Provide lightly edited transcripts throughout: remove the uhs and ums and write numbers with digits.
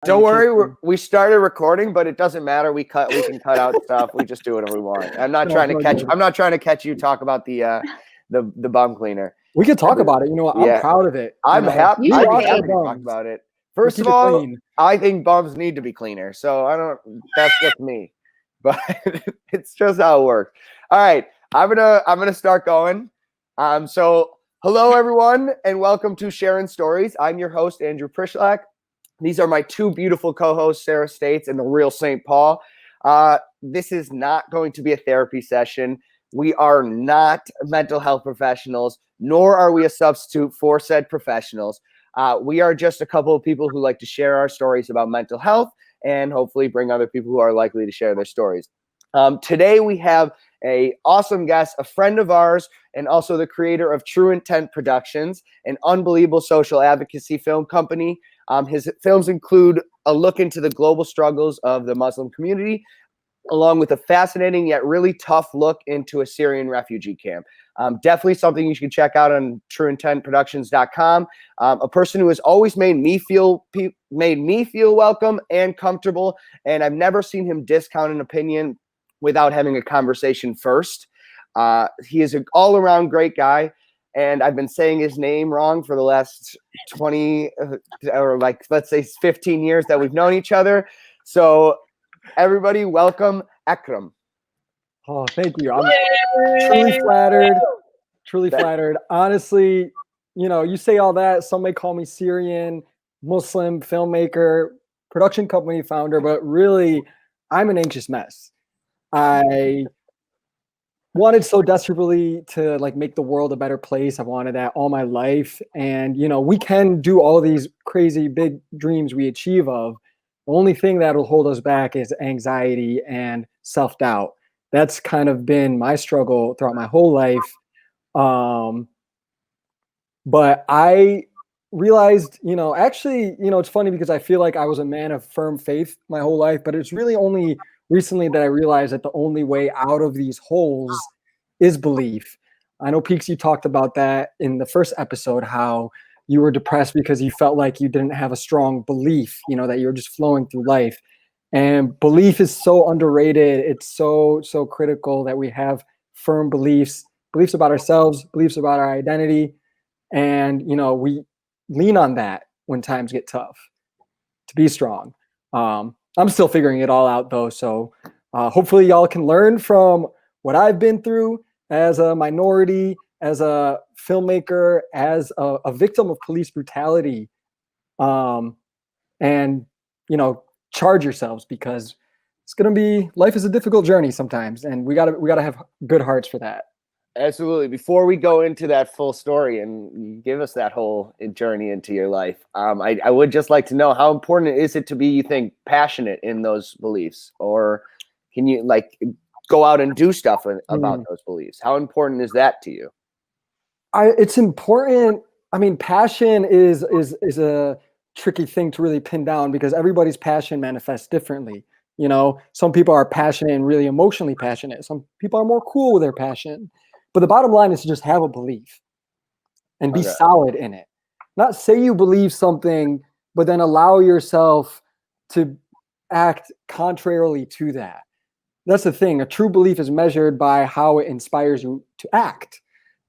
Don't worry, we started recording, but it doesn't matter. We can cut out stuff. We just do whatever we want. I'm not trying to catch you talk about the bum cleaner. We could talk about it. You know what? I'm proud of it. I'm happy. I'd be happy to talk about it. First of all, I think bums need to be cleaner. So that's just me, but it's just how it works. All right. I'm gonna start going. So hello everyone, and welcome to Sharin Stories. I'm your host, Andrew Prishlak. These are my two beautiful co-hosts, Sarah States and the real St. Paul. This is not going to be a therapy session. We are not mental health professionals, nor are we a substitute for said professionals. We are just a couple of people who like to share our stories about mental health and hopefully bring other people who are likely to share their stories. Today we have an awesome guest, a friend of ours, and also the creator of True Intent Productions, an unbelievable social advocacy film company. His films include a look into the global struggles of the Muslim community, along with a fascinating yet really tough look into a Syrian refugee camp. Definitely something you should check out on trueintentproductions.com. A person who has always made me feel welcome and comfortable, and I've never seen him discount an opinion without having a conversation first. He is an all-around great guy, and I've been saying his name wrong for the last 20 or let's say 15 years that we've known each other. So everybody, welcome Akram. Oh, thank you. I'm truly flattered. Truly flattered. Honestly, you say all that. Some may call me Syrian, Muslim, filmmaker, production company founder, but really, I'm an anxious mess. I wanted so desperately to make the world a better place. I've wanted that all my life. And, we can do all these crazy big dreams we achieve of. The only thing that will hold us back is anxiety and self-doubt. That's kind of been my struggle throughout my whole life. But I realized, it's funny because I feel like I was a man of firm faith my whole life, but it's really only recently that I realized that the only way out of these holes is belief. I know, Peaks, you talked about that in the first episode, how you were depressed because you felt like you didn't have a strong belief, that you were just flowing through life. And belief is so underrated. It's so critical that we have firm beliefs about ourselves, beliefs about our identity. And, we lean on that when times get tough to be strong. I'm still figuring it all out though. So hopefully y'all can learn from what I've been through as a minority, as a filmmaker, as a victim of police brutality, and, charge yourselves, because life is a difficult journey sometimes, and we gotta have good hearts for that. Absolutely. Before we go into that full story and give us that whole journey into your life, I would just like to know, how important is it to be, you think, passionate in those beliefs, or can you go out and do stuff about those beliefs? How important is that to you? It's important. I mean, passion is a tricky thing to really pin down, because everybody's passion manifests differently. Some people are passionate and really emotionally passionate. Some people are more cool with their passion. But the bottom line is to just have a belief and be solid in it. Not say you believe something, but then allow yourself to act contrarily to that. That's the thing. A true belief is measured by how it inspires you to act.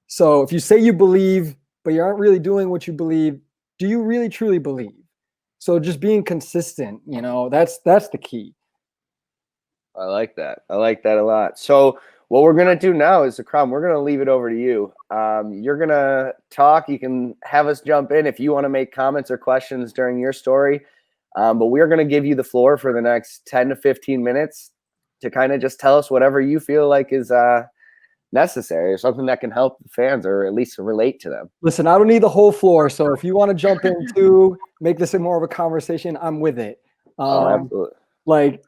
So if you say you believe, but you aren't really doing what you believe, do you really truly believe? So just being consistent, that's the key. I like that. I like that a lot. So what we're going to do now is, Akram, we're going to leave it over to you. You're going to talk. You can have us jump in if you want to make comments or questions during your story. But we're going to give you the floor for the next 10 to 15 minutes to kind of just tell us whatever you feel like is necessary, or something that can help the fans, or at least relate to them. Listen, I don't need the whole floor. So if you want to jump in to make this more of a conversation, I'm with it. Absolutely.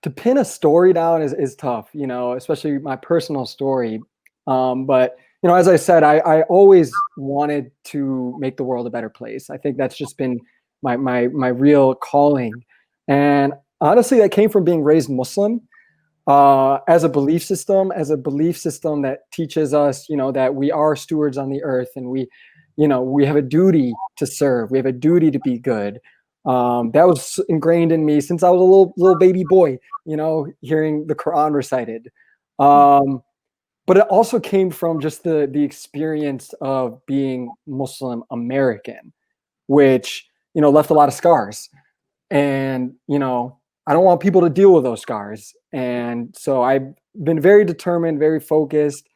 To pin a story down is tough, especially my personal story. But, as I said, I always wanted to make the world a better place. I think that's just been my real calling. And honestly, that came from being raised Muslim, as a belief system that teaches us, that we are stewards on the earth, and we have a duty to serve. We have a duty to be good. That was ingrained in me since I was a little baby boy, hearing the Quran recited. But it also came from just the experience of being Muslim American, which, left a lot of scars. And, I don't want people to deal with those scars. And so I've been very determined, very focused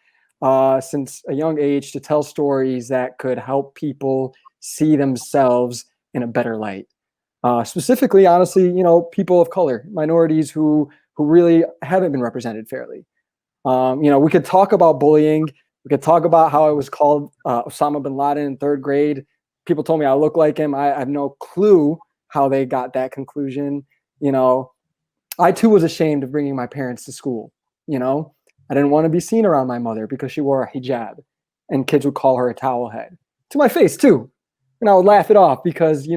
since a young age to tell stories that could help people see themselves in a better light. Specifically, honestly, people of color, minorities who really haven't been represented fairly. We could talk about bullying. We could talk about how I was called Osama bin Laden in 3rd grade. People told me I look like him. I have no clue how they got that conclusion. I too was ashamed of bringing my parents to school. I didn't want to be seen around my mother because she wore a hijab, and kids would call her a towel head to my face too, and I would laugh it off because it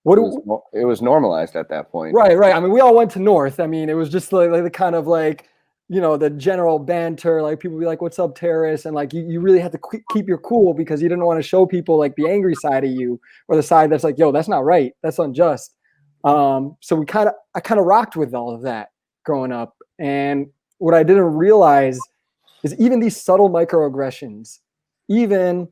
was normalized at that point. Right. I mean, we all went to North. I mean, it was just like the kind of like, the general banter, like people be like, "What's up, terrorists?" And like you really had to keep your cool because you didn't want to show people like the angry side of you or the side that's like, "Yo, that's not right. That's unjust." So I kind of rocked with all of that growing up. And what I didn't realize is even these subtle microaggressions, even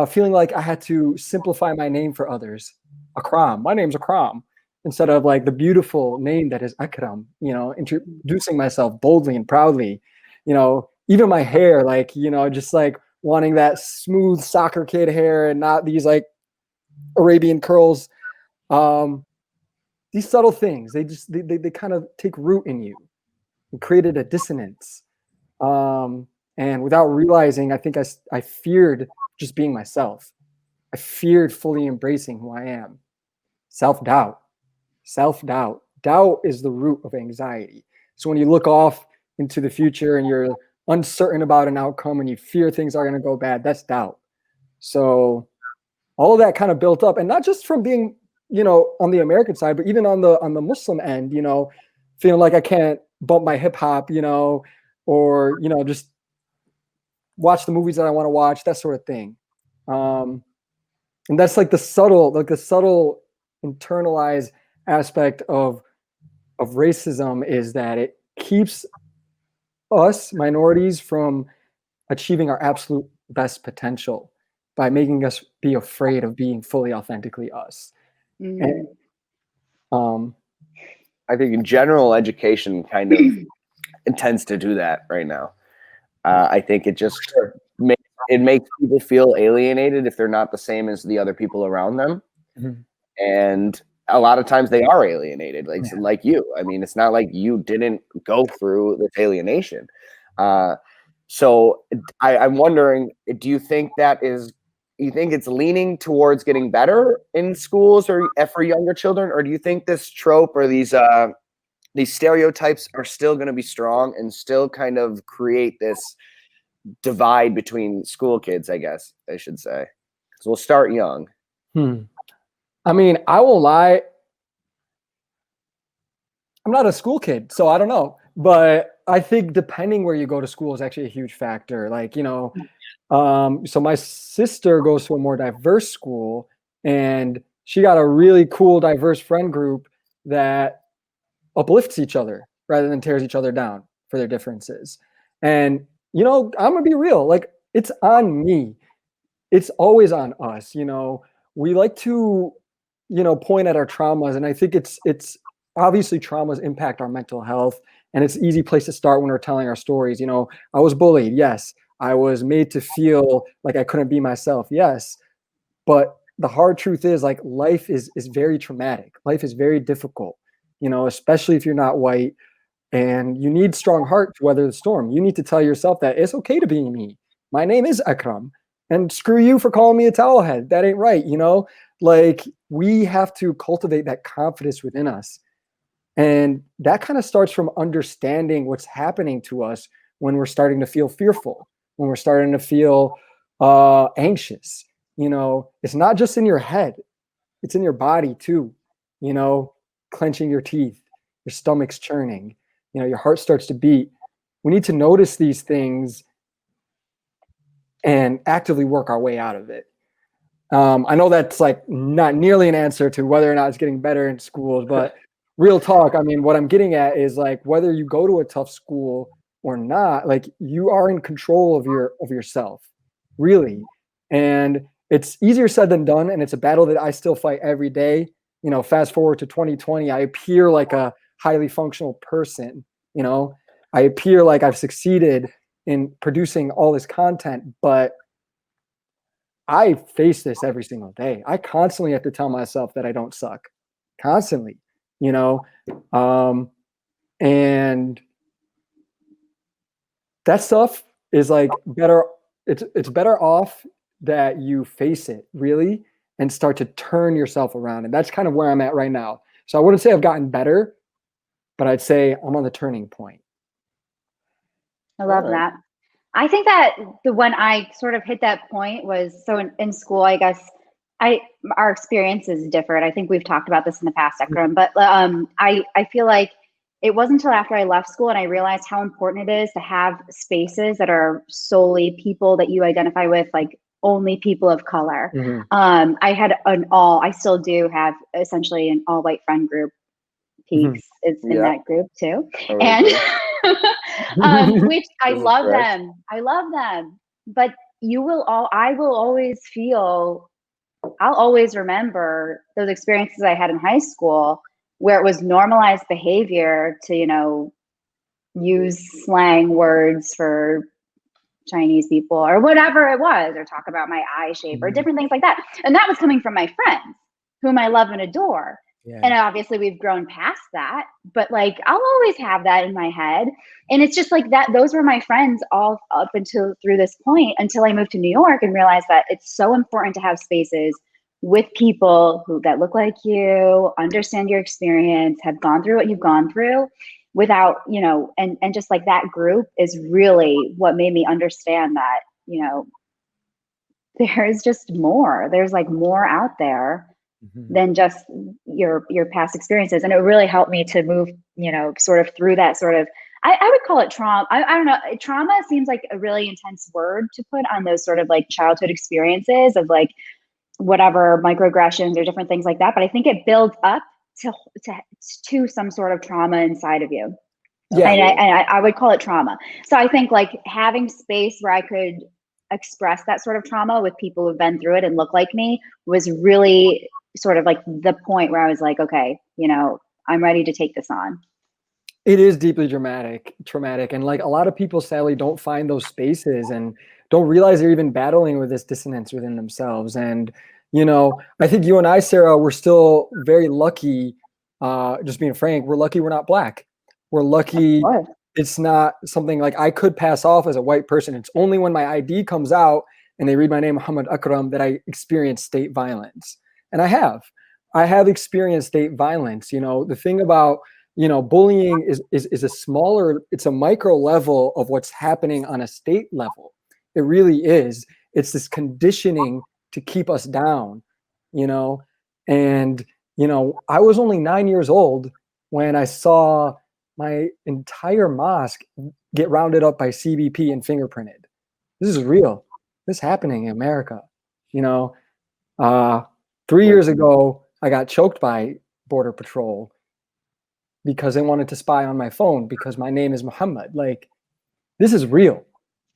feeling like I had to simplify my name for others. Akram, my name's Akram, instead of like the beautiful name that is Akram, introducing myself boldly and proudly, even my hair, like, just like wanting that smooth soccer kid hair and not these like Arabian curls. These subtle things, they kind of take root in you and created a dissonance. And without realizing, I think I feared just being myself. I feared fully embracing who I am. Self-doubt. Doubt is the root of anxiety. So when you look off into the future and you're uncertain about an outcome and you fear things are going to go bad, that's doubt. So all of that kind of built up, and not just from being, on the American side, but even on the Muslim end, feeling like I can't bump my hip hop, or, just watch the movies that I want to watch, that sort of thing. And that's like the subtle internalized aspect of racism, is that it keeps us minorities from achieving our absolute best potential by making us be afraid of being fully authentically us. And, I think in general, education kind of intends to do that right now. I think it just makes people feel alienated if they're not the same as the other people around them. Mm-hmm. And a lot of times they are alienated, like you. I mean, it's not like you didn't go through this alienation. So I'm wondering, do you think it's leaning towards getting better in schools or for younger children, or do you think this trope or these stereotypes are still going to be strong and still kind of create this divide between school kids, I guess I should say? So we'll start young. I mean, I won't lie, I'm not a school kid, so I don't know. But I think depending where you go to school is actually a huge factor. Like, so my sister goes to a more diverse school, and she got a really cool, diverse friend group that uplifts each other rather than tears each other down for their differences. And, I'm gonna be real, like, it's on me. It's always on us. We like to, point at our traumas, and I think it's obviously traumas impact our mental health, and it's an easy place to start when we're telling our stories. I was bullied, yes. I was made to feel like I couldn't be myself, yes. But the hard truth is, like, life is very traumatic. Life is very difficult, especially if you're not white, and you need strong heart to weather the storm. You need to tell yourself that it's okay to be me. My name is Akram, and screw you for calling me a towel head. That ain't right, Like, we have to cultivate that confidence within us. And that kind of starts from understanding what's happening to us when we're starting to feel fearful, when we're starting to feel anxious. It's not just in your head, it's in your body too. Clenching your teeth, your stomach's churning, your heart starts to beat. We need to notice these things and actively work our way out of it. I know that's like not nearly an answer to whether or not it's getting better in schools, but real talk, I mean, what I'm getting at is like whether you go to a tough school or not, like you are in control of yourself, really. And it's easier said than done, and it's a battle that I still fight every day. You know, fast forward to 2020, I appear like a highly functional person, you know. I appear like I've succeeded in producing all this content, but I face this every single day. I constantly have to tell myself that I don't suck, constantly, you know, and that stuff is like better. It's better off that you face it really and start to turn yourself around, and that's kind of where I'm at right now. So I wouldn't say I've gotten better, but I'd say I'm on the turning point. I love that. I think that the when I sort of hit that point was so in school, I guess our experience is different. I think we've talked about this in the past, Akram, but I feel like it wasn't until after I left school and I realized how important it is to have spaces that are solely people that you identify with, like only people of color. I had I still do have essentially an all white friend group. Peaks is in that group too. And which I love them. I love them. But I'll always remember those experiences I had in high school where it was normalized behavior to, use slang words for Chinese people or whatever it was, or talk about my eye shape or different things like that. And that was coming from my friends whom I love and adore. Yeah. And obviously we've grown past that, but like, I'll always have that in my head. And it's just like that. Those were my friends all up until through this point, until I moved to New York and realized that it's so important to have spaces with people that look like you, understand your experience, have gone through what you've gone through without, and just like that group is really what made me understand that, there's just more, there's like more out there than just your past experiences. And it really helped me to move, sort of through that sort of, I would call it trauma. I don't know. Trauma seems like a really intense word to put on those sort of like childhood experiences of like whatever microaggressions or different things like that. But I think it builds up to some sort of trauma inside of you. Yeah. And I would call it trauma. So I think like having space where I could express that sort of trauma with people who've been through it and look like me was really sort of like the point where I was like, okay, I'm ready to take this on. It is deeply traumatic. And like a lot of people sadly don't find those spaces and don't realize they're even battling with this dissonance within themselves. And, I think you and I, Sarah, we're still very lucky, just being frank, we're lucky we're not Black. We're lucky it's not something like I could pass off as a white person. It's only when my ID comes out and they read my name, Muhammad Akram, that I experience state violence. And I have experienced state violence. The thing about, bullying is a smaller, it's a micro level of what's happening on a state level. It really is. It's this conditioning to keep us down, and, I was only 9 years old when I saw my entire mosque get rounded up by CBP and fingerprinted. This is real. This is happening in America. 3 years ago, I got choked by Border Patrol because they wanted to spy on my phone because my name is Muhammad. Like, this is real.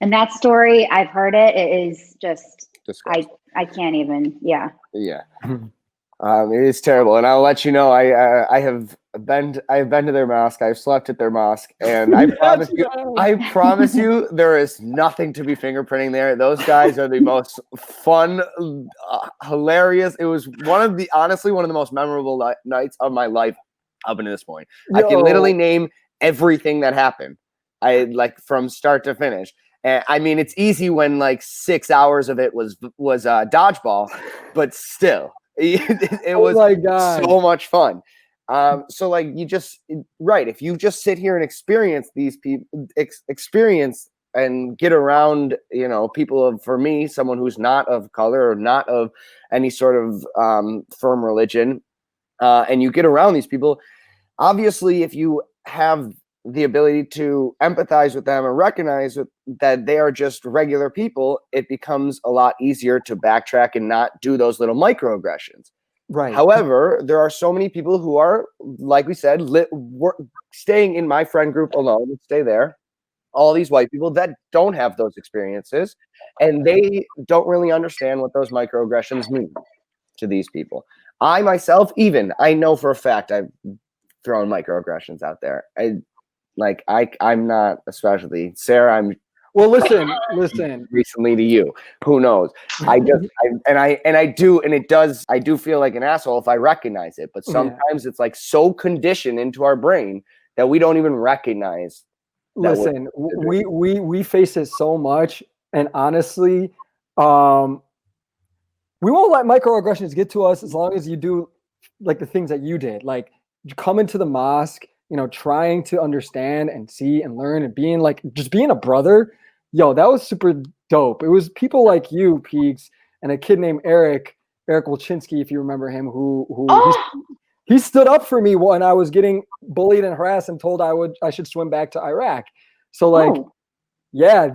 And that story, I've heard it. It is just, I can't even, yeah. Yeah. It is terrible. And I'll let you know, I have been to their mosque. I've slept at their mosque, and I promise you, there is nothing to be fingerprinting there. Those guys are the most fun, hilarious. It was honestly one of the most memorable nights of my life up until this point. I can literally name everything that happened. From start to finish. And I mean, it's easy when like 6 hours of it was dodgeball, but still. It was so much fun. So like if you just sit here and experience these people, experience and get around, people for me, someone who's not of color or not of any sort of firm religion, and you get around these people, obviously if you have the ability to empathize with them and recognize that they are just regular people, it becomes a lot easier to backtrack and not do those little microaggressions. Right. However, there are so many people who are, like we said, staying in my friend group alone, stay there. All these white people that don't have those experiences, and they don't really understand what those microaggressions mean to these people. I myself, I know for a fact I've thrown microaggressions out there. I'm not especially Sarah. I'm Well, listen. recently to you. Who knows? I do feel like an asshole if I recognize it. But sometimes it's like so conditioned into our brain that we don't even recognize. Listen, we face it so much, and honestly, we won't let microaggressions get to us as long as you do like the things that you did, like you come into the mosque, trying to understand and see and learn and being a brother. Yo, that was super dope. It was people like you, Peaks, and a kid named Eric Wilczynski, if you remember him, he stood up for me when I was getting bullied and harassed and told I should swim back to Iraq. So yeah,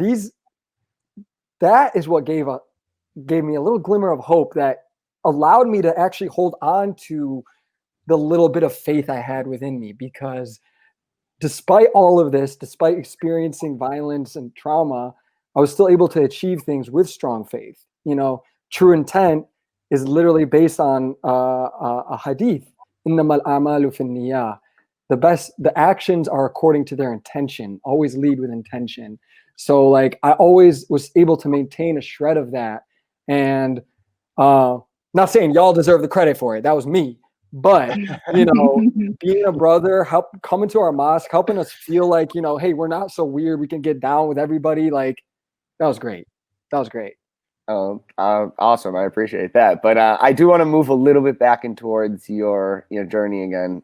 that is what gave me a little glimmer of hope that allowed me to actually hold on to the little bit of faith I had within me, because despite all of this, despite experiencing violence and trauma, I was still able to achieve things with strong faith. True intent is literally based on a hadith. إِنَّمَا الْأَعْمَالُ فِي النِّيَّةِ. The actions are according to their intention. Always lead with intention. So like I always was able to maintain a shred of that. And not saying y'all deserve the credit for it. That was me. But being a brother, coming to our mosque, helping us feel like, hey, we're not so weird. We can get down with everybody. Like that was great. Awesome. I appreciate that. But I do want to move a little bit back in towards your journey again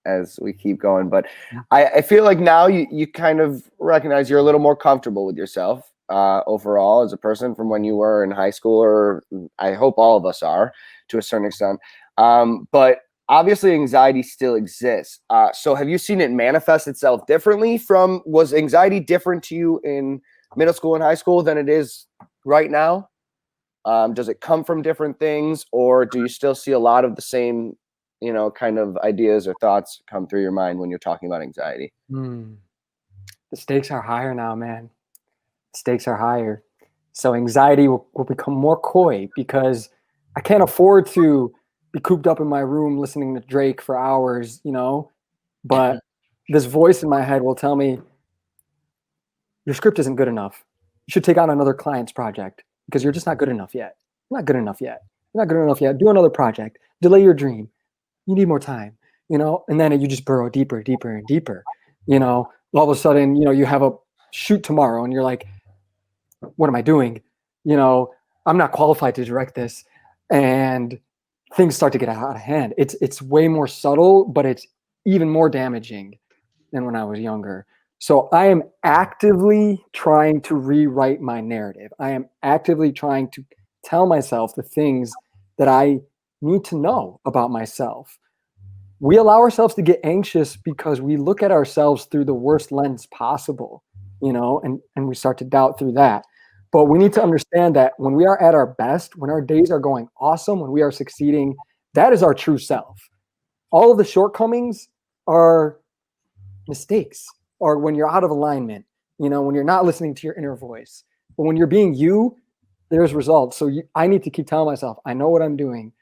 as we keep going. But I feel like now you kind of recognize you're a little more comfortable with yourself overall as a person from when you were in high school, or I hope all of us are to a certain extent. But obviously anxiety still exists. So have you seen it manifest itself differently was anxiety different to you in middle school and high school than it is right now? Does it come from different things, or do you still see a lot of the same, kind of ideas or thoughts come through your mind when you're talking about anxiety? The stakes are higher now, man. The stakes are higher. So anxiety will become more coy, because I can't afford to be cooped up in my room listening to Drake for hours, but this voice in my head will tell me, your script isn't good enough. You should take on another client's project because you're just not good enough yet. You're not good enough yet. You're not good enough yet. Do another project. Delay your dream. You need more time, and then you just burrow deeper, deeper, and deeper. All of a sudden, you have a shoot tomorrow and you're like, what am I doing? I'm not qualified to direct this. And things start to get out of hand. It's way more subtle, but it's even more damaging than when I was younger. So I am actively trying to rewrite my narrative. I am actively trying to tell myself the things that I need to know about myself. We allow ourselves to get anxious because we look at ourselves through the worst lens possible, and we start to doubt through that. But we need to understand that when we are at our best, when our days are going awesome, when we are succeeding, that is our true self. All of the shortcomings are mistakes, or when you're out of alignment, when you're not listening to your inner voice. But when you're being you, there's results. So I need to keep telling myself, I know what I'm doing.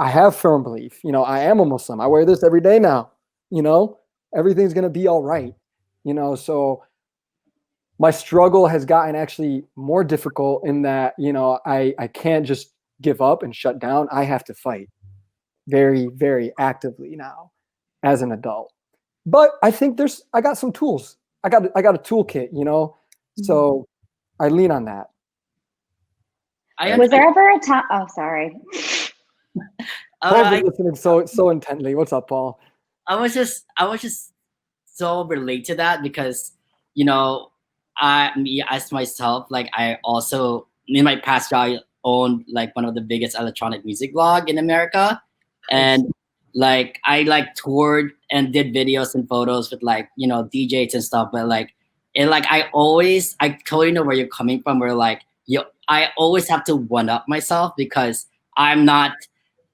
I have firm belief. I am a Muslim. I wear this every day now. Everything's going to be all right. So my struggle has gotten actually more difficult in that, I can't just give up and shut down. I have to fight very, very actively now as an adult. But I think I got some tools. I got a toolkit, so I lean on that. Was there ever a time? Oh, sorry. Paul's listening so intently. What's up, Paul? I was just so relate to that because, me as myself, like I also in my past job I owned like one of the biggest electronic music blog in America, and Like I like toured and did videos and photos with like, you know, DJs and stuff, but like I totally know where you're coming from, where like I always have to one up myself because I'm not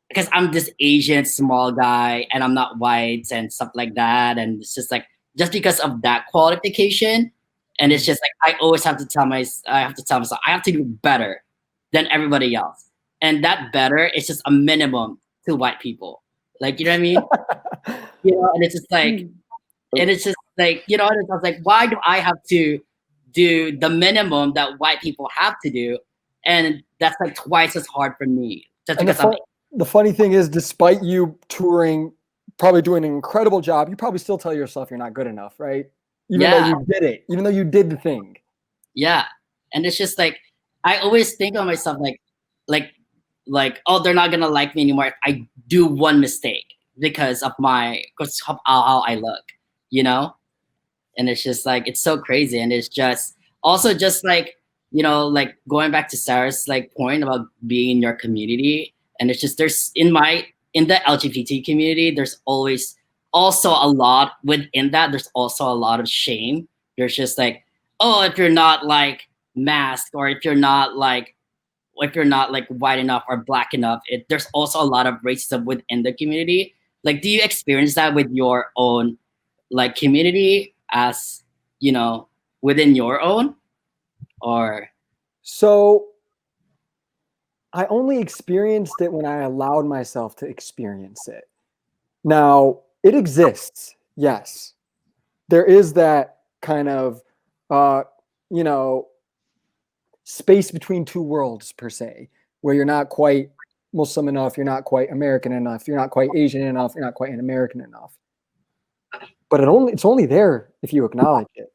because I'm this Asian small guy and I'm not white and stuff like that. And it's just like just because of that qualification. And it's just like I have to tell myself I have to do better than everybody else. And that better is just a minimum to white people. Like, you know what I mean? You know, and it's just like and it's just like, you know, and I was like, why do I have to do the minimum that white people have to do? And that's like twice as hard for me. Just And because I'm the funny thing is, despite you touring, probably doing an incredible job, you probably still tell yourself you're not good enough, right? Even though you did it, even though you did the thing. Yeah. And it's just like I always think of myself like, oh, they're not gonna like me anymore if I do one mistake because of how I look, you know? And it's just like it's so crazy. And it's just also just like, you know, like going back to Sarah's like point about being in your community. And it's just in the LGBT community, there's always also a lot within that, there's also a lot of shame. There's just like, oh, if you're not like masked, or if you're not like white enough or black enough, there's also a lot of racism within the community. Like, do you experience that with your own like community, as you know, within your own? Or So I only experienced it when I allowed myself to experience it. Now, it exists. Yes. There is that kind of, you know, space between two worlds per se, where you're not quite Muslim enough, you're not quite American enough, you're not quite Asian enough, you're not quite an American enough. But it's only there if you acknowledge it.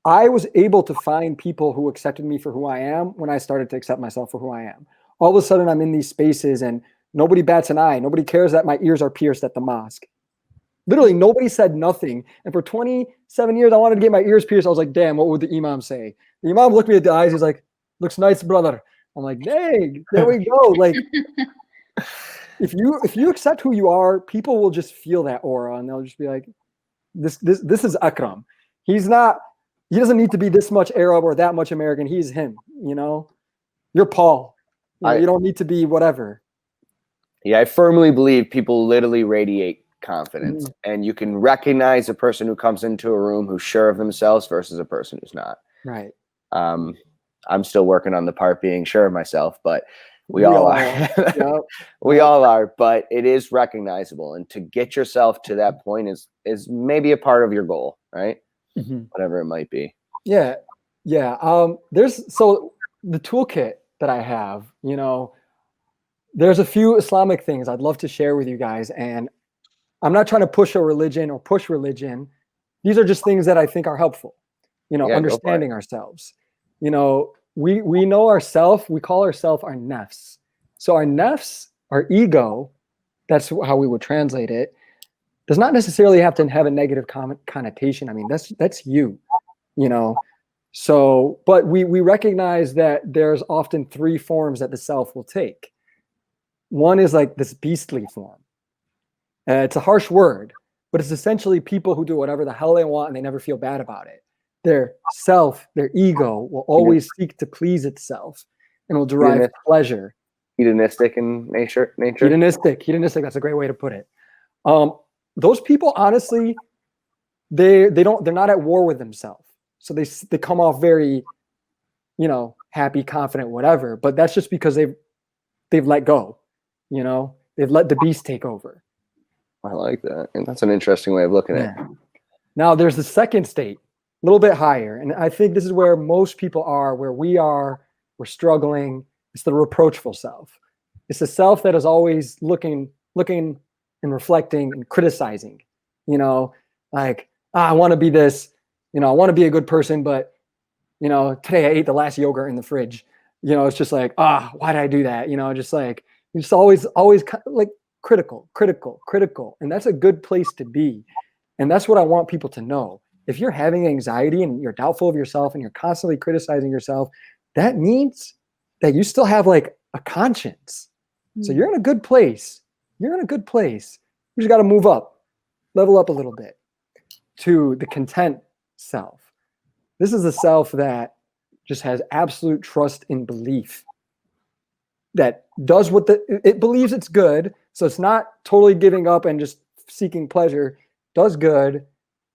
I was able to find people who accepted me for who I am when I started to accept myself for who I am. All of a sudden, I'm in these spaces and nobody bats an eye. Nobody cares that my ears are pierced at the mosque. Literally, nobody said nothing. And for 27 years, I wanted to get my ears pierced. I was like, damn, what would the imam say? The imam looked me at the eyes. He's like, looks nice, brother. I'm like, dang, there we go. Like, if you accept who you are, people will just feel that aura and they'll just be like, this is Akram. He doesn't need to be this much Arab or that much American. He's him, you know? You're Paul. You don't need to be whatever. Yeah, I firmly believe people literally radiate confidence, and you can recognize a person who comes into a room who's sure of themselves versus a person who's not. Right. I'm still working on the part being sure of myself, but we all are. Yep. We all are, but it is recognizable, and to get yourself to that point is maybe a part of your goal, right? Mm-hmm. Whatever it might be. Yeah. So the toolkit that I have, you know, there's a few Islamic things I'd love to share with you guys, and I'm not trying to push a religion or push religion. These are just things that I think are helpful, you know, understanding ourselves. You know, we know ourselves, we call ourselves our nafs. So our nafs, our ego, that's how we would translate it, does not necessarily have to have a negative connotation. I mean, that's you, you know. So, but we recognize that there's often three forms that the self will take. One is like this beastly form. It's a harsh word, but it's essentially people who do whatever the hell they want and they never feel bad about it. Their self, their ego will always seek to please itself and will derive pleasure. Hedonistic in nature. Hedonistic. That's a great way to put it. Those people, honestly, they're not at war with themselves. So they come off very, you know, happy, confident, whatever. But that's just because they've let go. You know, they've let the beast take over. I like that. And that's an interesting way of looking at it. Now there's the second state, a little bit higher. And I think this is where most people are, where we're struggling. It's the reproachful self. It's the self that is always looking and reflecting and criticizing, you know, like, I want to be this, you know, I want to be a good person, but, you know, today I ate the last yogurt in the fridge. You know, it's just like, why did I do that? You know, just like, it's always like critical. And that's a good place to be. And that's what I want people to know. If you're having anxiety and you're doubtful of yourself and you're constantly criticizing yourself, that means that you still have like a conscience. So you're in a good place. You're in a good place. You just got to move up, level up a little bit to the content self. This is a self that just has absolute trust in belief, that does what it believes it's good. So it's not totally giving up and just seeking pleasure, does good,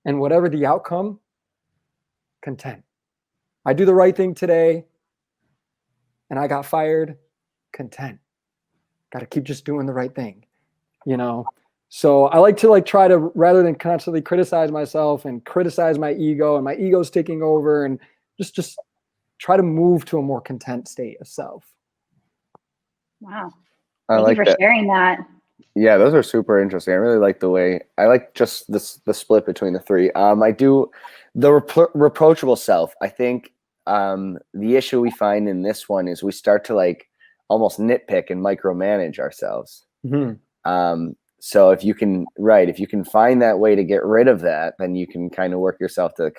and whatever the outcome, content. I do the right thing today and I got fired, content. Got to keep just doing the right thing, you know? So I like to try to, rather than constantly criticize myself and criticize my ego and my ego's taking over, and just try to move to a more content state of self. Wow. I Thank like you for that. sharing that. Yeah, those are super interesting. I really like the way, I like just the split between the three. I do the reproachable self. I think the issue we find in this one is we start to almost nitpick and micromanage ourselves. So if you can find that way to get rid of that, then you can kind of work yourself to the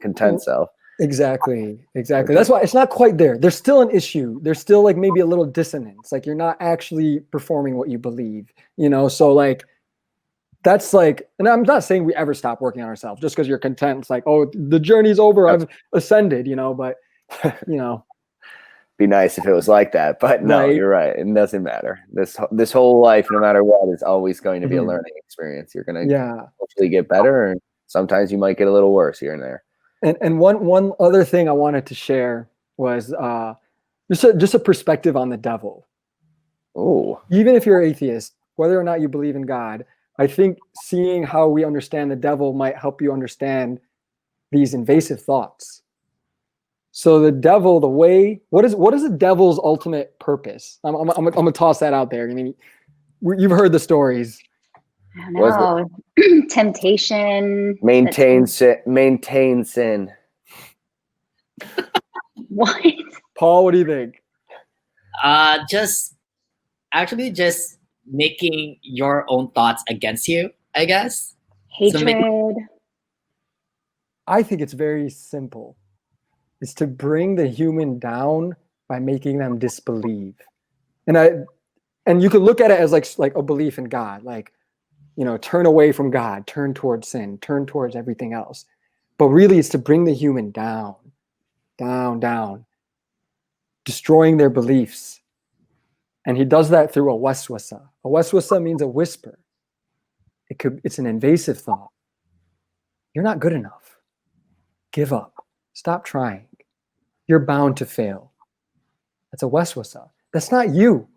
content self. Exactly. That's why it's not quite there. There's still an issue. There's still maybe a little dissonance. You're not actually performing what you believe, So that's and I'm not saying we ever stop working on ourselves just because you're content. It's oh, the journey's over. I've ascended, but be nice if it was like that, but no, right. You're right. It doesn't matter. This whole life, no matter what, is always going to be a learning experience. You're going to hopefully get better, and sometimes you might get a little worse here and there. And one other thing I wanted to share was just a perspective on the devil. Oh, even if you're atheist, whether or not you believe in God, I think seeing how we understand the devil might help you understand these invasive thoughts. So the devil, what is the devil's ultimate purpose? I'm gonna toss that out there. I mean, you've heard the stories. I don't know. Temptation. Maintain sin. What? Paul, what do you think? Just making your own thoughts against you, I guess. Hatred. I think it's very simple. It's to bring the human down by making them disbelieve. And you could look at it as like a belief in God, turn away from God, turn towards sin, turn towards everything else. But really it's to bring the human down, destroying their beliefs. And he does that through a waswasa. A waswasa means a whisper. It's an invasive thought. You're not good enough. Give up. Stop trying. You're bound to fail. That's a waswasa. That's not you.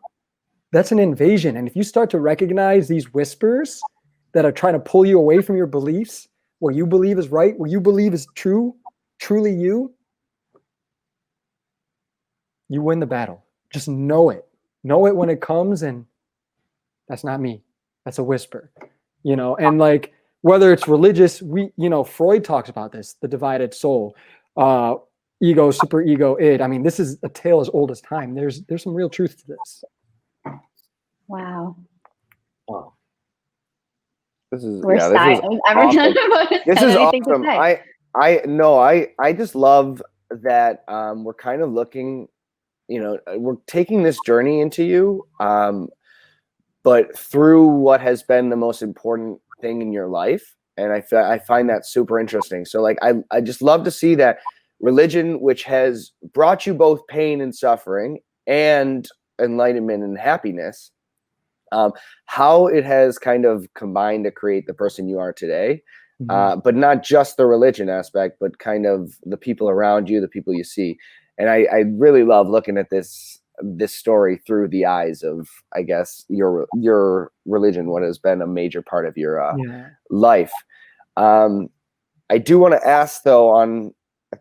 That's an invasion. And if you start to recognize these whispers that are trying to pull you away from your beliefs, what you believe is right, what you believe is true, truly you win the battle. Just know it. Know it when it comes, and that's not me. That's a whisper. And whether it's religious, Freud talks about this, the divided soul, ego, superego, id. I mean, this is a tale as old as time. There's some real truth to this. Wow. This is awesome. This is awesome. I just love that we're kind of looking, we're taking this journey into you, but through what has been the most important thing in your life. And I find that super interesting. So I just love to see that religion, which has brought you both pain and suffering and enlightenment and happiness, how it has kind of combined to create the person you are today. But not just the religion aspect, but kind of the people around you, the people you see. And I really love looking at this story through the eyes of, I guess, your religion, what has been a major part of your life. I do want to ask, though, on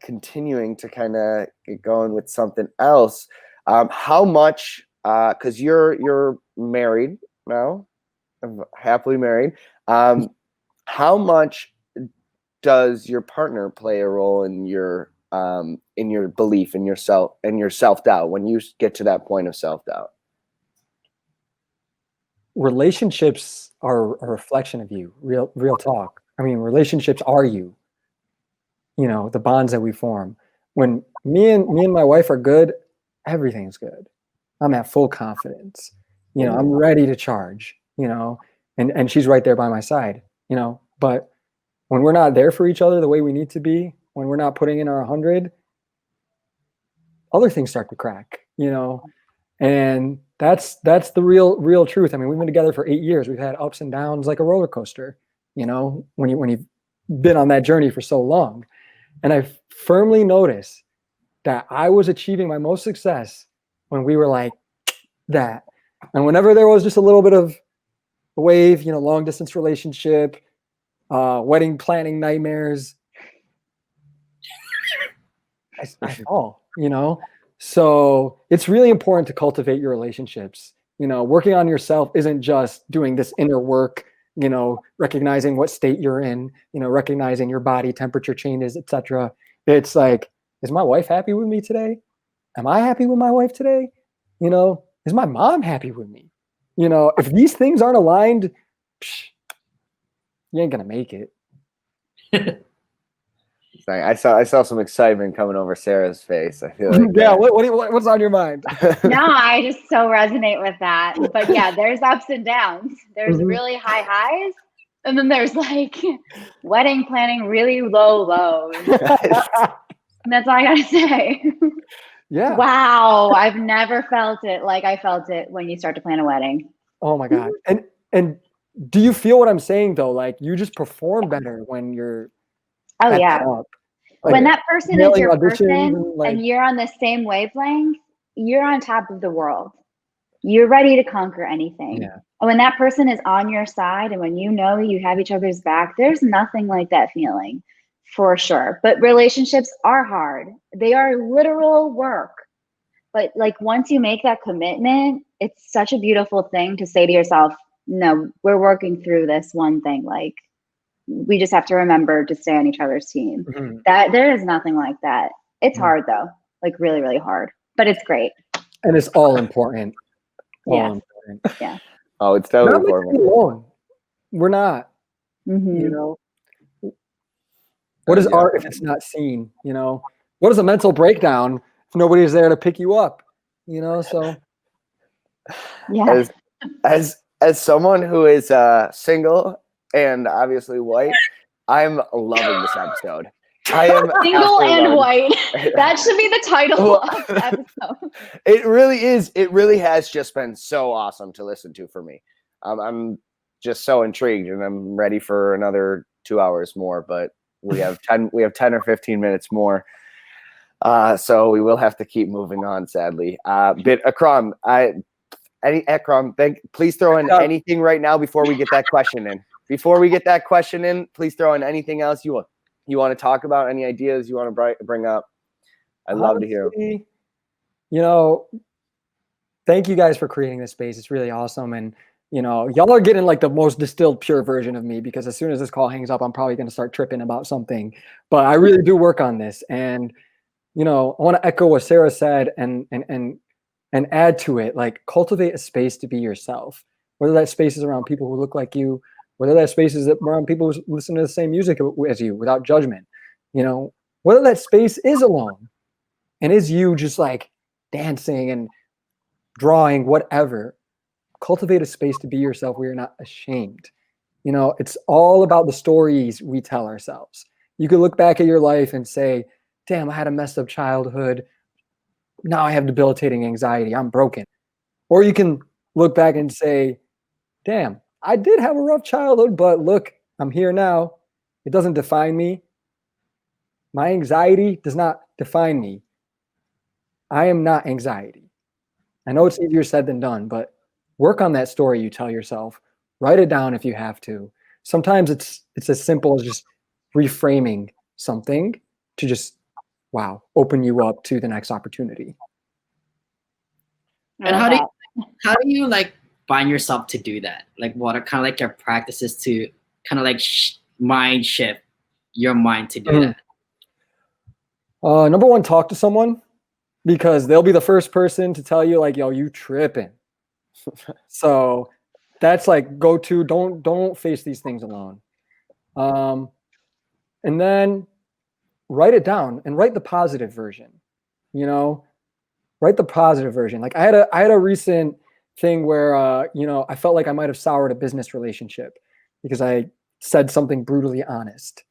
continuing to kind of get going with something else, how much, because you're married now, happily married, how much does your partner play a role in your belief in yourself and your self-doubt when you get to that point of self-doubt? Relationships are a reflection of you. Real talk. I mean, relationships are you. The bonds that we form. When me and my wife are good, everything's good. I'm at full confidence. You know, I'm ready to charge, you know, and she's right there by my side, you know, but when we're not there for each other the way we need to be, when we're not putting in our 100, other things start to crack, you know, and that's the real truth. I mean, we've been together for 8 years. We've had ups and downs like a roller coaster, you know, when you've been on that journey for so long. And I firmly noticed that I was achieving my most success when we were like that. And whenever there was just a little bit of a wave, you know, long distance relationship, wedding planning nightmares, I fall, you know? So it's really important to cultivate your relationships. You know, working on yourself isn't just doing this inner work, you know, recognizing what state you're in, you know, recognizing your body temperature changes, etc. It's like, is my wife happy with me today? Am I happy with my wife today? You know, is my mom happy with me? You know, if these things aren't aligned, psh, you ain't gonna make it. I saw some excitement coming over Sarah's face. I feel like yeah. What's on your mind? No, I just so resonate with that. But yeah, there's ups and downs. There's really high highs, and then there's like wedding planning really low lows. And that's all I gotta say. Yeah. Wow, I've never felt it like I felt it when you start to plan a wedding. Oh my God. And do you feel what I'm saying though? Like you just perform better when you're Oh yeah. Like, when that person is your person like, and you're on the same wavelength, you're on top of the world. You're ready to conquer anything. Yeah. And when that person is on your side and when you know you have each other's back, there's nothing like that feeling for sure. But relationships are hard. They are literal work. But like once you make that commitment, it's such a beautiful thing to say to yourself, no, we're working through this one thing. Like we just have to remember to stay on each other's team. That there is nothing like that. It's hard though, like really, really hard, but it's great. And it's all important. Yeah. Oh, it's totally important. Alone. We're not, you know, what is art if it's not seen, you know, what is a mental breakdown if nobody's there to pick you up, you know? So yeah. As someone who is single and obviously white, I'm loving this episode. I am single and white. That should be the title of the episode. It really is. It really has just been so awesome to listen to for me. I'm just so intrigued, and I'm ready for another 2 hours more. But we have 10 or 15 minutes more, so we will have to keep moving on. Sadly, but Akram, please throw in anything right now before we get that question in. Before we get that question in, please throw in anything else you want to talk about, any ideas you want to bring up. I'd love to hear. You know, thank you guys for creating this space. It's really awesome. And, you know, y'all are getting like the most distilled, pure version of me, because as soon as this call hangs up, I'm probably going to start tripping about something. But I really do work on this. And, you know, I want to echo what Sarah said and add to it, like cultivate a space to be yourself, whether that space is around people who look like you, whether that space is around people who listen to the same music as you without judgment, you know, whether that space is alone and is you just like dancing and drawing, whatever, cultivate a space to be yourself where you're not ashamed. You know, it's all about the stories we tell ourselves. You could look back at your life and say, damn, I had a messed up childhood. Now I have debilitating anxiety. I'm broken. Or you can look back and say, damn, I did have a rough childhood, but look, I'm here now. It doesn't define me. My anxiety does not define me. I am not anxiety. I know it's easier said than done, but work on that story you tell yourself. Write it down if you have to. Sometimes it's as simple as just reframing something to just, wow, open you up to the next opportunity. And how do you like find yourself to do that? Like what are kind of like your practices to kind of like mind shift your mind to do that? Number one, talk to someone, because they'll be the first person to tell you like, yo, you tripping. So that's like go to, don't face these things alone. And then write it down and write the positive version, you know, write the positive version. Like I had a recent thing where, you know, I felt like I might have soured a business relationship because I said something brutally honest.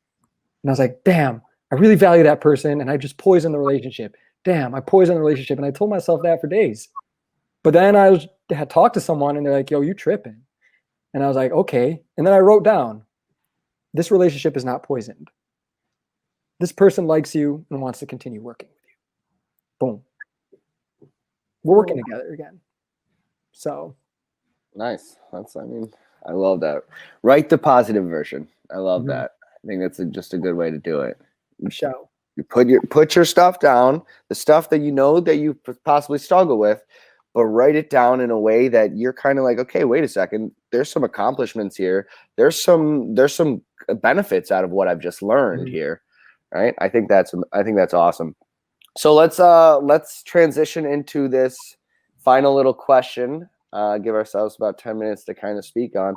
And I was like, damn, I really value that person. And I just poisoned the relationship. Damn, I poisoned the relationship. And I told myself that for days. But then had talked to someone and they're like, yo, you tripping. And I was like, okay. And then I wrote down, this relationship is not poisoned. This person likes you and wants to continue working with you. Boom. We're working together again. So nice. I mean, I love that. Write the positive version. I love that. I think that's just a good way to do it. Show. You put your stuff down, the stuff that you know that you possibly struggle with, but write it down in a way that you're kind of like, okay, wait a second. There's some accomplishments here. There's some benefits out of what I've just learned here, right? I think that's awesome. So let's transition into this final little question. Give ourselves about 10 minutes to kind of speak on.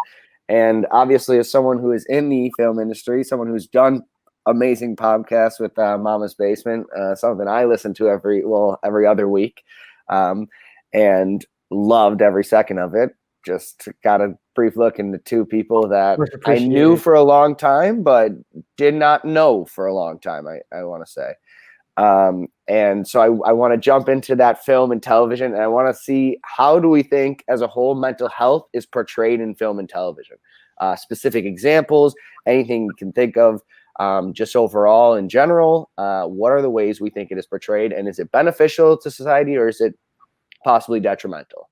And obviously, as someone who is in the film industry, someone who's done amazing podcasts with Mama's Basement, something I listen to every other week, and loved every second of it. Just got a brief look into two people that I knew for a long time, but did not know for a long time, I want to say. And so I want to jump into that film and television, and I want to see, how do we think as a whole mental health is portrayed in film and television? Specific examples, anything you can think of, just overall in general. What are the ways we think it is portrayed, and is it beneficial to society, or is it possibly detrimental?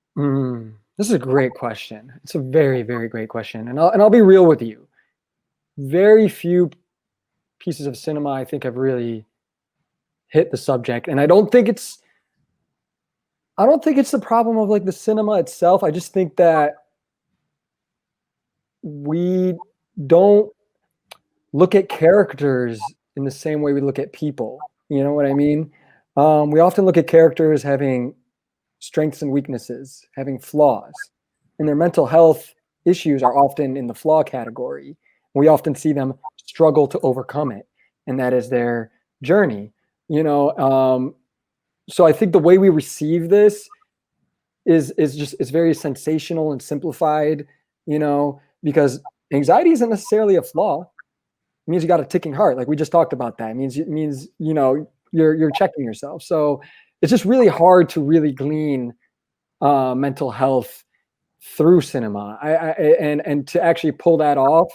This is a great question. It's a very, very great question. And I'll be real with you. Very few pieces of cinema I think have really hit the subject. And I don't think it's the problem of like the cinema itself. I just think that we don't look at characters in the same way we look at people. You know what I mean? We often look at characters having strengths and weaknesses, having flaws, and their mental health issues are often in the flaw category. We often see them struggle to overcome it, and that is their journey. You know, so I think the way we receive this is very sensational and simplified. You know, because anxiety isn't necessarily a flaw. It means you got a ticking heart, like we just talked about. That it means you know you're checking yourself. So it's just really hard to really glean mental health through cinema. And to actually pull that off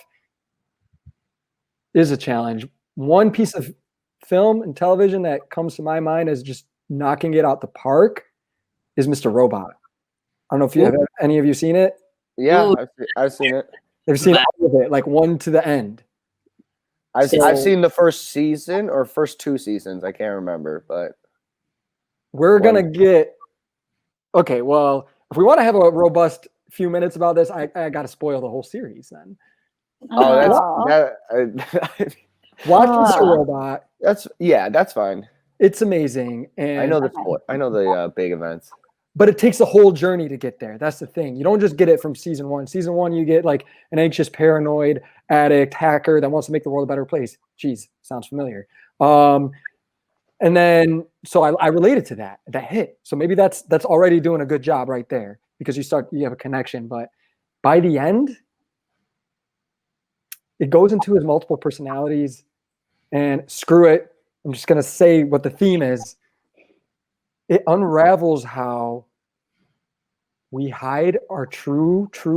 is a challenge. One piece of film and television that comes to my mind as just knocking it out the park is Mr. Robot. I don't know if you have any of you seen it. Yeah, I've seen it. They've seen all of it, like one to the end. I've seen the first season or first two seasons. I can't remember, but we're gonna get okay. Well, if we want to have a robust few minutes about this, I got to spoil the whole series then. Watch Mr. Robot. That's fine. It's amazing, and I know the big events. But it takes a whole journey to get there. That's the thing. You don't just get it from season one. Season one, you get like an anxious, paranoid addict, hacker that wants to make the world a better place. Jeez, sounds familiar. And then, so I related to that hit. So maybe that's already doing a good job right there, because you have a connection. But by the end, it goes into his multiple personalities, and screw it, I'm just gonna say what the theme is. It unravels how we hide our truest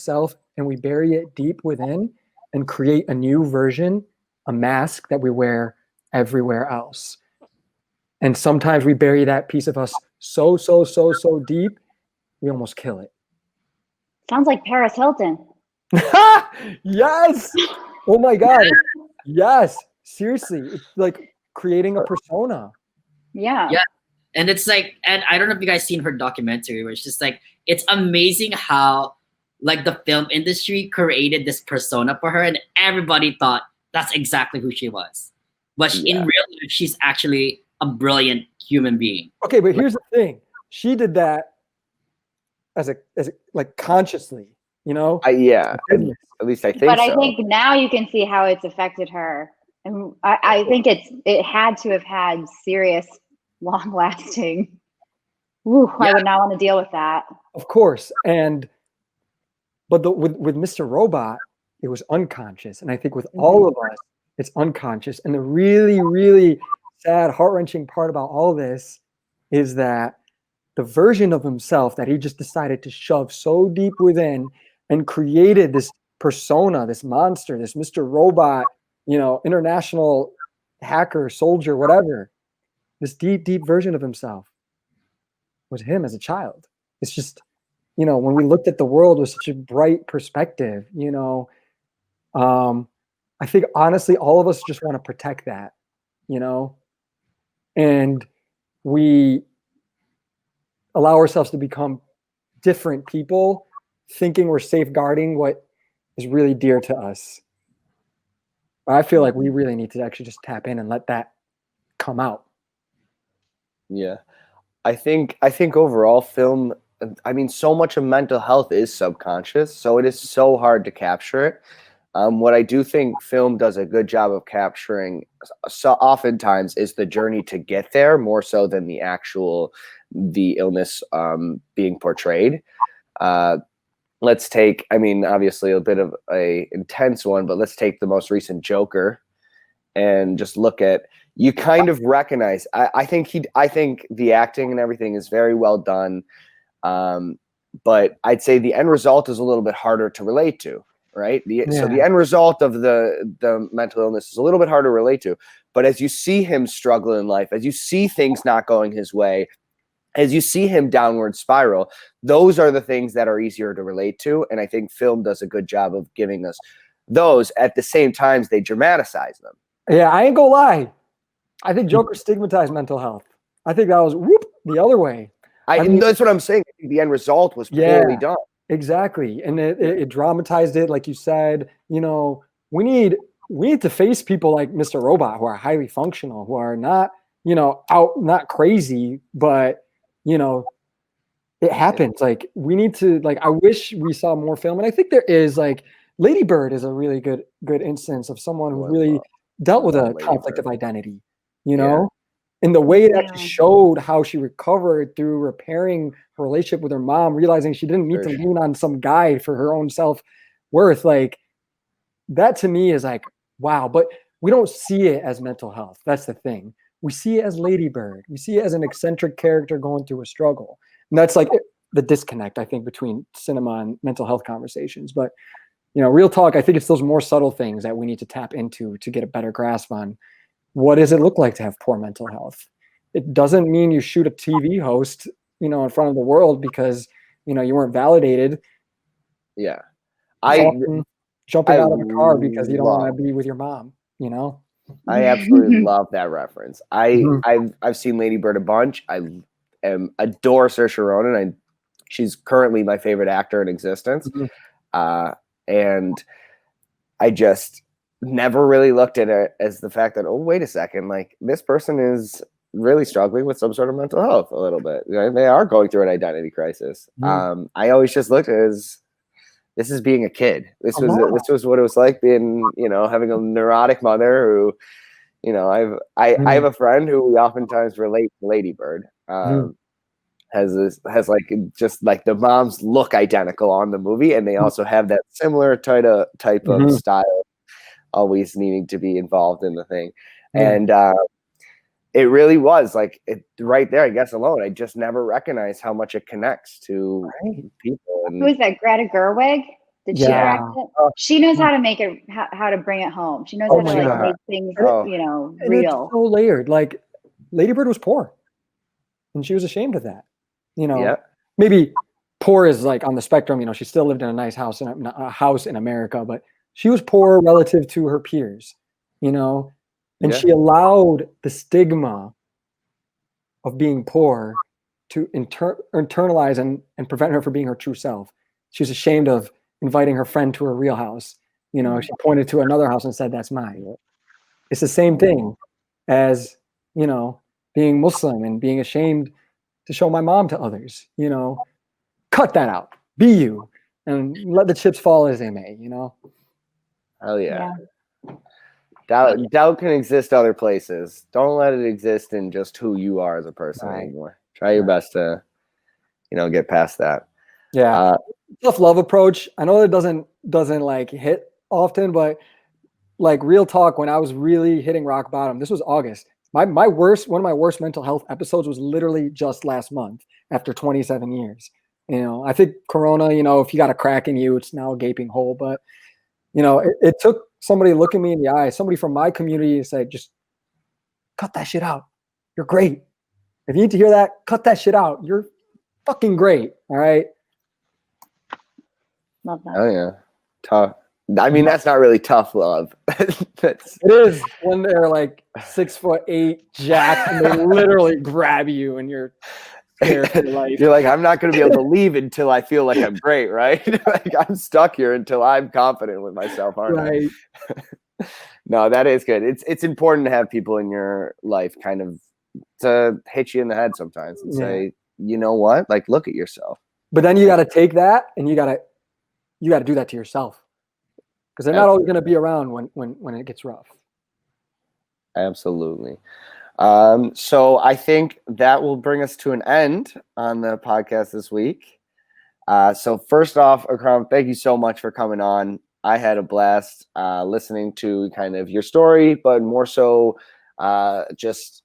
self, and we bury it deep within and create a new version, a mask that we wear everywhere else. And sometimes we bury that piece of us so deep, we almost kill it. Sounds like Paris Hilton. Yes. Oh my God. Yes. Seriously. It's like creating a persona. Yeah. And it's like, and I don't know if you guys seen her documentary, where it's just like, it's amazing how like the film industry created this persona for her, and everybody thought that's exactly who she was. But in real life, she's actually a brilliant human being. Okay, but here's the thing: she did that as a like consciously, you know. At least I think. But I think now you can see how it's affected her, and I think it had to have had serious, long-lasting Ooh, I would not want to deal with that. Of course. But with Mr. Robot, it was unconscious. And I think with all of us, it's unconscious. And the really, really sad, heart-wrenching part about all this is that the version of himself that he just decided to shove so deep within and created this persona, this monster, this Mr. Robot, international hacker, soldier, whatever, this deep, deep version of himself was him as a child. It's just, when we looked at the world with such a bright perspective, I think honestly, all of us just want to protect that, and we allow ourselves to become different people, thinking we're safeguarding what is really dear to us. I feel like we really need to actually just tap in and let that come out. Yeah. I think overall film, I mean, so much of mental health is subconscious, so it is so hard to capture it. What I do think film does a good job of capturing, so oftentimes, is the journey to get there more so than the illness being portrayed. Let's take, I mean, obviously a bit of a intense one, but let's take the most recent Joker and just look at, you kind of recognize, I think the acting and everything is very well done. But I'd say the end result is a little bit harder to relate to, right? So the end result of the mental illness is a little bit harder to relate to. But as you see him struggle in life, as you see things not going his way, as you see him downward spiral, those are the things that are easier to relate to. And I think film does a good job of giving us those. At the same time, they dramatize them. Yeah, I ain't gonna lie. I think Joker stigmatized mental health. I think that was the other way. I mean, that's what I'm saying. I think the end result was poorly done. Exactly. And it dramatized it, like you said. We need to face people like Mr. Robot, who are highly functional, who are not, not crazy, but it happens. Like, we need to, I wish we saw more film. And I think there is, Lady Bird is a really good instance of someone who really dealt with a conflict of identity, in the way it actually showed how she recovered through repairing her relationship with her mom, realizing she didn't need to lean on some guy for her own self-worth. Like, that to me is like, wow. But we don't see it as mental health. That's the thing. We see it as Lady Bird. We see it as an eccentric character going through a struggle. And that's like the disconnect, I think, between cinema and mental health conversations. But, real talk, I think it's those more subtle things that we need to tap into to get a better grasp on what does it look like to have poor mental health. It doesn't mean you shoot a TV host, in front of the world because, you weren't validated. Yeah. Jumping out of a car because you don't want to be with your mom, I absolutely love that reference. I've seen Lady Bird a bunch. I adore Saoirse Ronan. She's currently my favorite actor in existence. And I just never really looked at it as the fact that, oh, wait a second, like, this person is really struggling with some sort of mental health a little bit. They are going through an identity crisis. I always just looked at it as, this is being a kid. This was what it was like being, having a neurotic mother who, I have a friend who we oftentimes relate to Lady Bird. Has the moms look identical on the movie, and they also have that similar type of style, always needing to be involved in the thing. And it really was like right there, I guess alone, I just never recognized how much it connects to people. And who is that? Greta Gerwig? Did she direct it? She knows how to make it, how to bring it home. She knows how to make things, real. It's so layered. Like, Lady Bird was poor, and she was ashamed of that. Maybe poor is like on the spectrum. She still lived in a nice house in a house in America, but she was poor relative to her peers. And she allowed the stigma of being poor to internalize and prevent her from being her true self. She was ashamed of inviting her friend to her real house. She pointed to another house and said, "That's mine." It's the same thing as, being Muslim and being ashamed to show my mom to others. Cut that out. Be you, and let the chips fall as they may. Hell yeah. Doubt can exist other places. Don't let it exist in just who you are as a person anymore. Try your best to get past that. Yeah. Tough love approach. I know it doesn't like hit often, but like real talk, when I was really hitting rock bottom, this was August. One of my worst mental health episodes was literally just last month after 27 years. I think Corona, if you got a crack in you, it's now a gaping hole. But, it took somebody looking me in the eye, somebody from my community to say, just cut that shit out. You're great. If you need to hear that, cut that shit out. You're fucking great. All right. Love that. Oh yeah. Tough. I mean, that's not really tough love. It is when they're like 6'8", jacked, and they literally grab you, and you're scared for your life. You're like, I'm not going to be able to leave until I feel like I'm great, right? Like I'm stuck here until I'm confident with myself, aren't I? No, that is good. It's important to have people in your life kind of to hit you in the head sometimes and say, you know what? Like, look at yourself. But then you got to take that and you got to do that to yourself. Because they're not always going to be around when it gets rough. Absolutely. So I think that will bring us to an end on the podcast this week. So first off, Akram, thank you so much for coming on. I had a blast listening to kind of your story, but more so just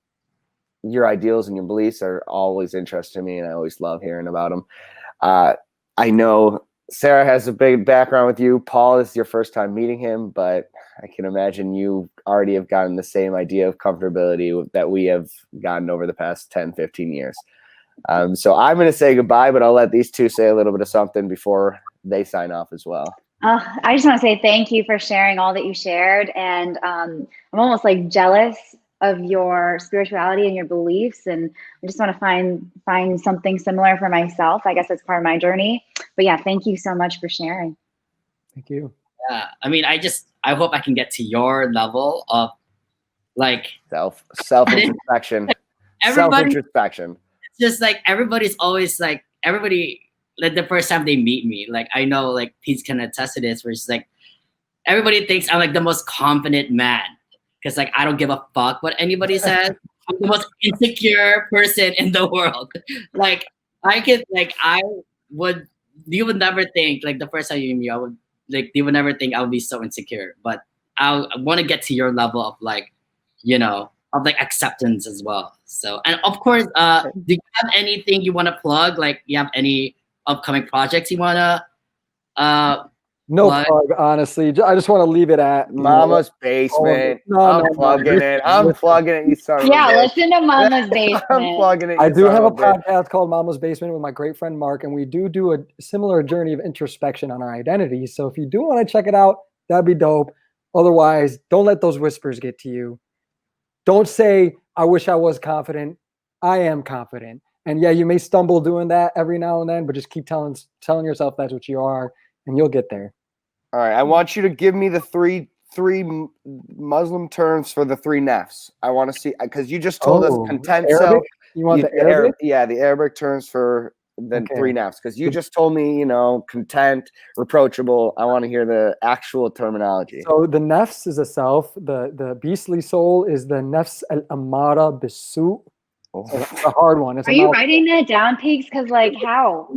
your ideals and your beliefs are always interesting to me, and I always love hearing about them. I know Sarah has a big background with you. Paul is your first time meeting him, but I can imagine you already have gotten the same idea of comfortability that we have gotten over the past 10, 15 years. So I'm going to say goodbye, but I'll let these two say a little bit of something before they sign off as well. I just want to say thank you for sharing all that you shared. And I'm almost like jealous of your spirituality and your beliefs. And I just want to find something similar for myself. I guess that's part of my journey. But yeah, thank you so much for sharing. Thank you. Yeah. I mean, I hope I can get to your level of like self-introspection. Self-introspection. It's just like everybody's always like the first time they meet me, like I know like Pete can attest to this, where it's like everybody thinks I'm like the most confident man. Because like I don't give a fuck what anybody says. I'm the most insecure person in the world. Like you would never think like the first time you meet me, you would never think I would be so insecure. But I want to get to your level of like, of like acceptance as well. So, and of course, do you have anything you want to plug? Like, you have any upcoming projects you want to No plug, honestly. I just want to leave it at Mama's Basement. I'm plugging it. I'm plugging it. You son of a bitch. Listen to Mama's Basement. I'm plugging it. I do have a podcast called Mama's Basement with my great friend Mark, and we do a similar journey of introspection on our identities. So if you do want to check it out, that'd be dope. Otherwise, don't let those whispers get to you. Don't say, I wish I was confident. I am confident. And yeah, you may stumble doing that every now and then, but just keep telling yourself that's what you are, and you'll get there. All right, I want you to give me the three Muslim terms for the three nafs. I want to see, because you just told us content Arabic? self. You want the Arabic? Yeah, the Arabic terms for the three nafs. Because you just told me, content, reproachable. I want to hear the actual terminology. So the nafs is a self. The beastly soul is the nafs al-ammara bisu. So it's a hard one. Are you writing that down, Pigs? Because like how?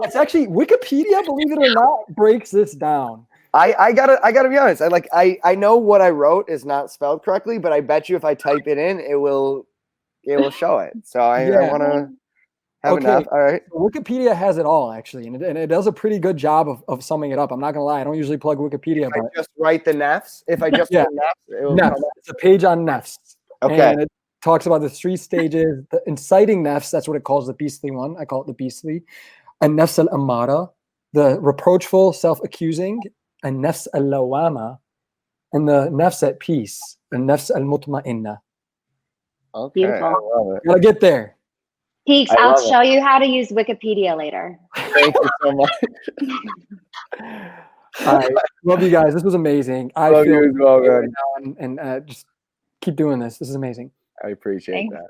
It's actually Wikipedia, believe it or not, breaks this down. I gotta be honest. I know what I wrote is not spelled correctly, but I bet you if I type it in, it will show it. So I want to have enough. All right. Wikipedia has it all actually, and it does a pretty good job of summing it up. I'm not gonna lie. I don't usually plug Wikipedia, but I just write the nafs. If I just put nafs, it will nafs. It's a page on nafs. Okay. And it talks about the three stages. The inciting nafs, that's what it calls the beastly one. I call it the beastly. And nafs al-ammara, the reproachful, self-accusing, and nafs al-lawama, and the nafs at peace, and nafs al-mutma'inna. Okay, beautiful. I love it. Gotta get there. Peaks, I'll show you how to use Wikipedia later. Thank you so much. All right, love you guys. This was amazing. Love you as well, man. And just keep doing this. This is amazing. I appreciate that.